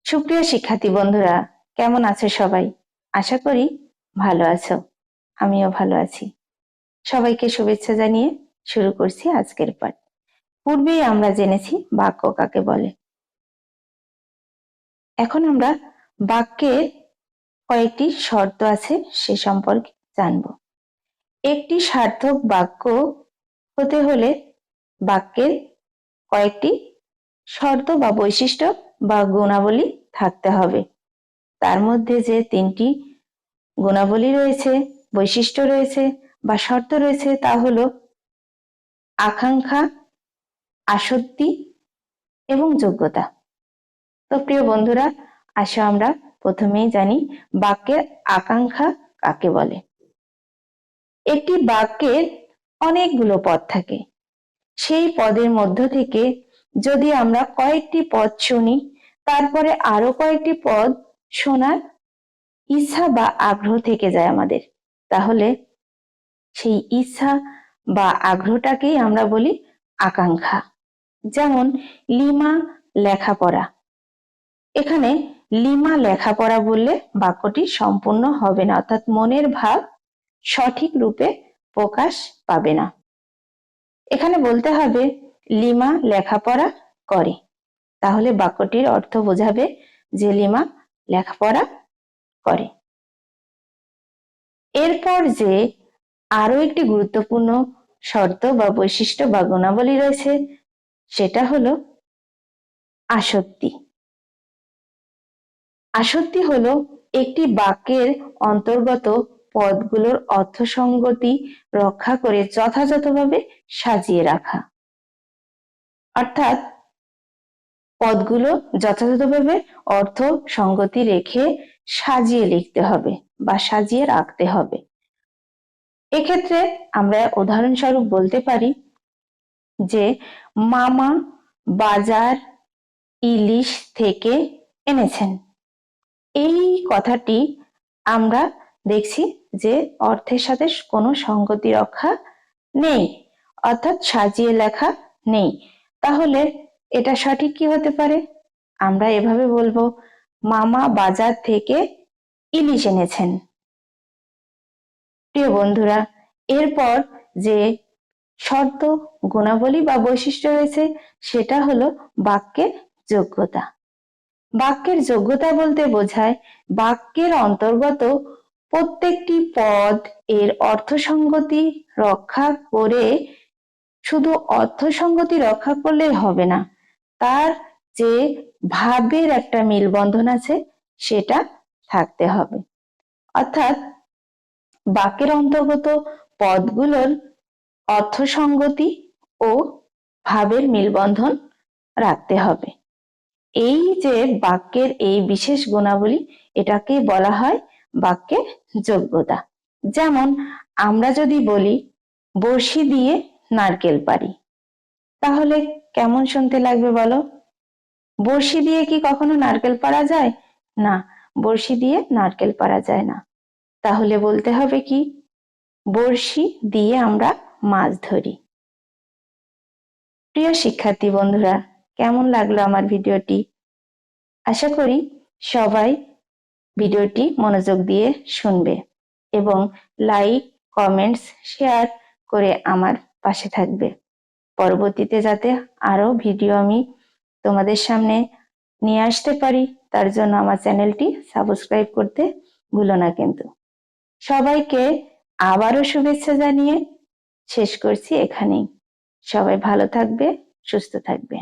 সুপ্রিয় শিক্ষার্থী বন্ধুরা, কেমন আছো সবাই? আশা করি ভালো আছো। আমিও ভালো আছি। সবাইকে শুভেচ্ছা জানিয়ে শুরু করছি আজকের পাঠ। পূর্বেই আমরা জেনেছি বাক্য কাকে বলে। এখন আমরা বাক্যের কয়েকটি শর্ত আছে সে সম্পর্কে জানব। একটি সার্থক বাক্য হতে হলে বাক্যের কয়েকটি শর্ত বা বৈশিষ্ট্য বা গুণাবলী থাকতে হবে। তার মধ্যে যে তিনটি গুণাবলী রয়েছে, বৈশিষ্ট্য রয়েছে বা শর্ত রয়েছে তা হলো আকাঙ্ক্ষা, আসক্তি এবং যোগ্যতা। তো প্রিয় বন্ধুরা, আসো আমরা প্রথমেই জানি বাক্যের আকাঙ্ক্ষা কাকে বলে। একটি বাক্যের অনেকগুলো পদ থাকে। সেই পদের মধ্য থেকে যদি আমরা কয়েকটি পদ শুনি, তারপরে আরো কয়েকটি পদ শোনার ইচ্ছা বা আগ্রহ থেকে যায় আমাদের, তাহলে সেই ইচ্ছা বা আগ্রহটাকেই আমরা বলি আকাঙ্ক্ষা। যেমন লিমা লেখাপড়া। এখানে লিমা লেখাপড়া বললে বাক্যটি সম্পূর্ণ হবে না, অর্থাৎ মনের ভাব সঠিক রূপে প্রকাশ পাবে না। এখানে বলতে হবে লিমা লেখাপড়া করে, তাহলে বাক্যটির অর্থ বোঝাবে যে লিমা লেখাপড়া করে। এরপর যে আরো একটি গুরুত্বপূর্ণ শর্ত বা বৈশিষ্ট্য বা গুণাবলী রয়েছে সেটা হলো আসক্তি। আসক্তি হলো একটি বাক্যের অন্তর্গত পদগুলোর অর্থসঙ্গতি রক্ষা করে যথাযথভাবে সাজিয়ে রাখা, অর্থাৎ পদগুলো যথাযথভাবে অর্থ সঙ্গতি রেখে সাজিয়ে লিখতে হবে বা সাজিয়ে রাখতে হবে। এক্ষেত্রে আমরা উদাহরণস্বরূপ বলতে পারি যে মামা বাজার ইলিশ থেকে এনেছেন। এই কথাটি আমরা দেখছি যে অর্থের সাথে কোনো সঙ্গতি রক্ষা নেই, অর্থাৎ সাজিয়ে লেখা নেই। তাহলে এটা সঠিক কি হতে পারে? আমরা এভাবে বলবো মামা বাজার থেকে ইলিশ এনেছেন। প্রিয় বন্ধুরা, এরপর যে শর্ত, গুণাবলী বা বৈশিষ্ট্য রয়েছে সেটা হলো বাক্যের যোগ্যতা। বাক্যের যোগ্যতা বলতে বোঝায় বাক্যের অন্তর্গত প্রত্যেকটি পদ এর অর্থসঙ্গতি রক্ষা করে, শুধু অর্থসঙ্গতি রক্ষা করলেই হবে না, তার যে ভাবের একটা মেলবন্ধন আছে সেটা থাকতে হবে। অর্থাৎ বাক্যের অন্তর্গত পদগুলোর অর্থসঙ্গতি ও ভাবের মেলবন্ধন রাখতে হবে। এই যে বাক্যের এই বিশেষ গুণাবলী, এটাকে বলা হয় বাক্যের যোগ্যতা। যেমন আমরা যদি বলি বড়শি দিয়ে নারকেল পারি, তাহলে কেমন শুনতে লাগবে বলো? বড়শি দিয়ে কি কখনো নারকেল পাড়া যায়? না, বড়শি দিয়ে নারকেল পাড়া যায় না। তাহলে বলতে হবে কি, বড়শি দিয়ে আমরা মাছ ধরি। প্রিয় শিক্ষার্থী বন্ধুরা, কেমন লাগলো আমার ভিডিওটি? আশা করি সবাই ভিডিওটি মনোযোগ দিয়ে শুনবে এবং লাইক, কমেন্টস, শেয়ার করে আমার পাশে থাকবে। পরবর্তীতে যাতে আরো ভিডিও আমি তোমাদের সামনে নিয়ে আসতে পারি, তার জন্য আমার চ্যানেলটি সাবস্ক্রাইব করতে ভুলো না কিন্তু। সবাইকে আবারও শুভেচ্ছা জানিয়ে শেষ করছি এখানেই। সবাই ভালো থাকবে, সুস্থ থাকবে।